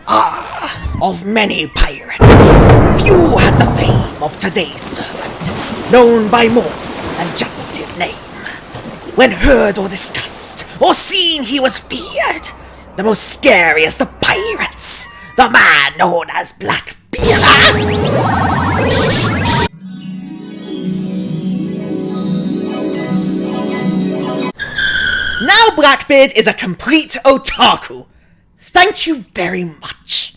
Of many pirates, few had the fame of today's servant, known by more than just his name. When heard or discussed, or seen he was feared, the most scariest of pirates, the man known as Blackbeard. Now Blackbeard is a complete otaku. Thank you very much.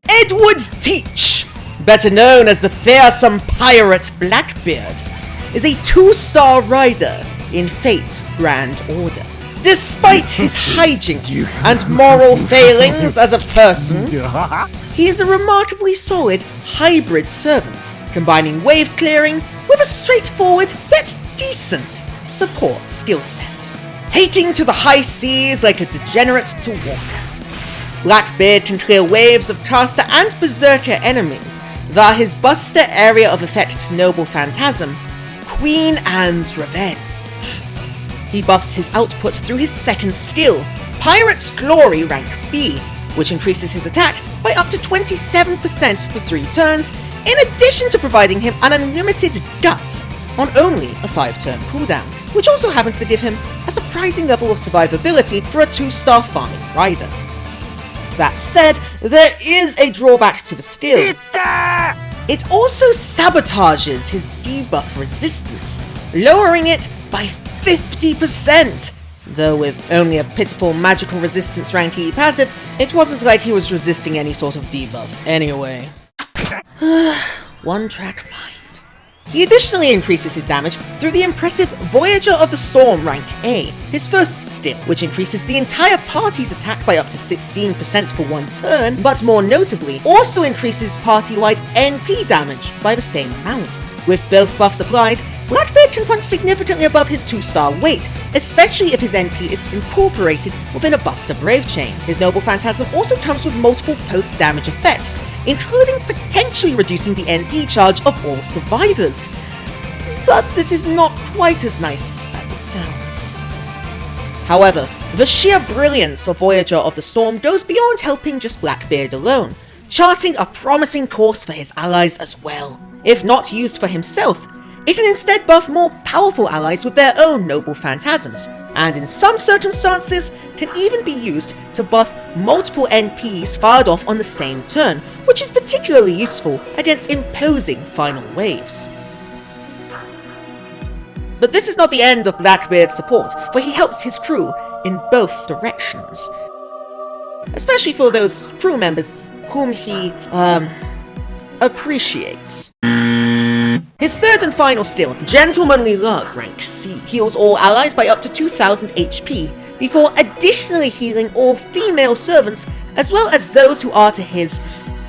Edward Teach, better known as the fearsome pirate Blackbeard, is a 2-star rider in Fate Grand Order. Despite his hijinks and moral failings as a person, he is a remarkably solid hybrid servant, combining wave clearing with a straightforward yet decent support skill set. Taking to the high seas like a degenerate to water, Blackbeard can clear waves of caster and berserker enemies via his buster area of effect Noble Phantasm, Queen Anne's Revenge. He buffs his output through his second skill, Pirate's Glory rank B, which increases his attack by up to 27% for 3 turns, in addition to providing him an unlimited guts on only a 5-turn cooldown, which also happens to give him a surprising level of survivability for a 2-star farming rider. That said, there is a drawback to the skill. It also sabotages his debuff resistance, lowering it by 50%! Though with only a pitiful magical resistance rank E passive, it wasn't like he was resisting any sort of debuff anyway. One track mind. He additionally increases his damage through the impressive Voyager of the Storm rank A, his first skill, which increases the entire party's attack by up to 16% for 1 turn, but more notably, also increases party-wide NP damage by the same amount. With both buffs applied, Blackbeard can punch significantly above his 2-star weight, especially if his NP is incorporated within a Buster Brave Chain. His Noble Phantasm also comes with multiple post-damage effects, including potentially reducing the NP charge of all survivors. But this is not quite as nice as it sounds. However, the sheer brilliance of Voyager of the Storm goes beyond helping just Blackbeard alone, charting a promising course for his allies as well. If not used for himself, it can instead buff more powerful allies with their own Noble Phantasms, and in some circumstances can even be used to buff multiple NPs fired off on the same turn, which is particularly useful against imposing final waves. But this is not the end of Blackbeard's support, for he helps his crew in both directions. Especially for those crew members whom he, appreciates. His third and final skill, Gentlemanly Love rank C, heals all allies by up to 2000 HP, before additionally healing all female servants as well as those who are to his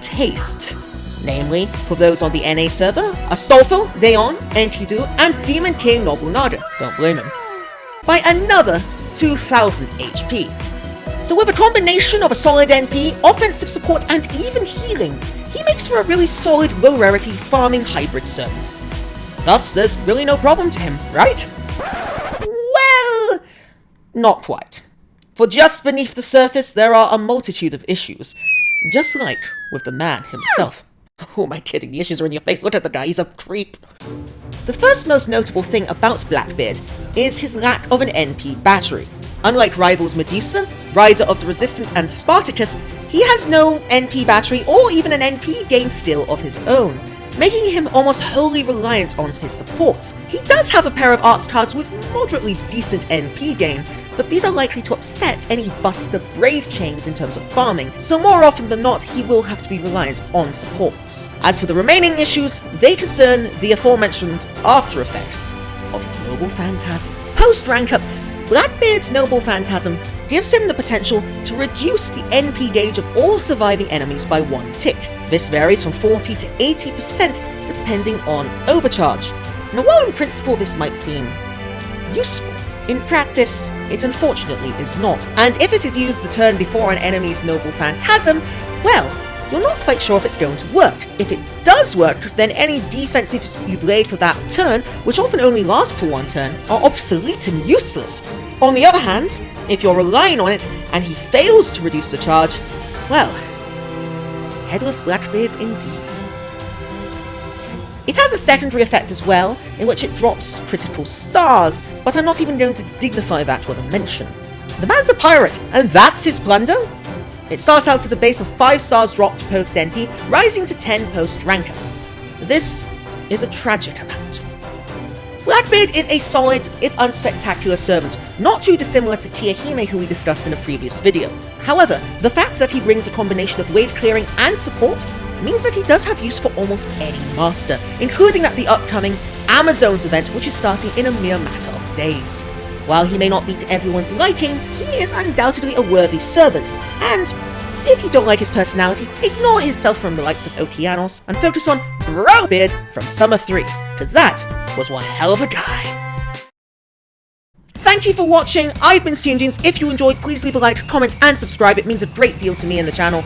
taste. Namely, for those on the NA server, Astolfo, Deon, Enkidu, and Demon King Nobunaga, don't blame him, by another 2000 HP. So with a combination of a solid NP, offensive support, and even healing, he makes for a really solid low-rarity farming hybrid servant. Thus, there's really no problem to him, right? Well, not quite. For just beneath the surface, there are a multitude of issues, just like with the man himself. Who am I kidding? The issues are in your face. Look at the guy, he's a creep. The first most notable thing about Blackbeard is his lack of an NP battery. Unlike rivals Medusa, Rider of the Resistance, and Spartacus, he has no NP battery or even an NP gain skill of his own, making him almost wholly reliant on his supports. He does have a pair of arts cards with moderately decent NP gain, but these are likely to upset any Buster Brave chains in terms of farming, so more often than not, he will have to be reliant on supports. As for the remaining issues, they concern the aforementioned after effects of his Noble Phantasm. Post-rank up, Blackbeard's Noble Phantasm gives him the potential to reduce the NP gauge of all surviving enemies by 1 tick. This varies from 40 to 80% depending on overcharge. Now while in principle this might seem useful, in practice it unfortunately is not, and if it is used the turn before an enemy's Noble Phantasm, well, you're not quite sure if it's going to work. If it does work, then any defensives you played for that turn, which often only last for one turn, are obsolete and useless. On the other hand, if you're relying on it and he fails to reduce the charge, well, headless Blackbeard indeed. It has a secondary effect as well, in which it drops critical stars, but I'm not even going to dignify that with a mention. The man's a pirate, and that's his plunder? It starts out at a base of 5 stars dropped post-NP, rising to 10 post-ranker. This is a tragic amount. Blackbeard is a solid, if unspectacular servant, not too dissimilar to Kiyohime, who we discussed in a previous video. However, the fact that he brings a combination of wave clearing and support means that he does have use for almost any master, including at the upcoming Amazones event, which is starting in a mere matter of days. While he may not be to everyone's liking, he is undoubtedly a worthy servant, and if you don't like his personality, ignore his self from the likes of Okeanos and focus on Blackbeard from Summer 3, because that was one hell of a guy. Thank you for watching. I've been Scoundrel. If you enjoyed, please leave a like, comment, and subscribe. It means a great deal to me and the channel.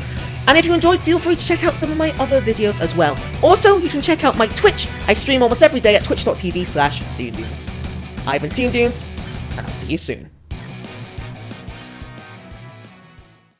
And if you enjoyed, feel free to check out some of my other videos as well. Also, you can check out my Twitch. I stream almost every day at twitch.tv/Scoundrel. I've been Scoundrel, and I'll see you soon.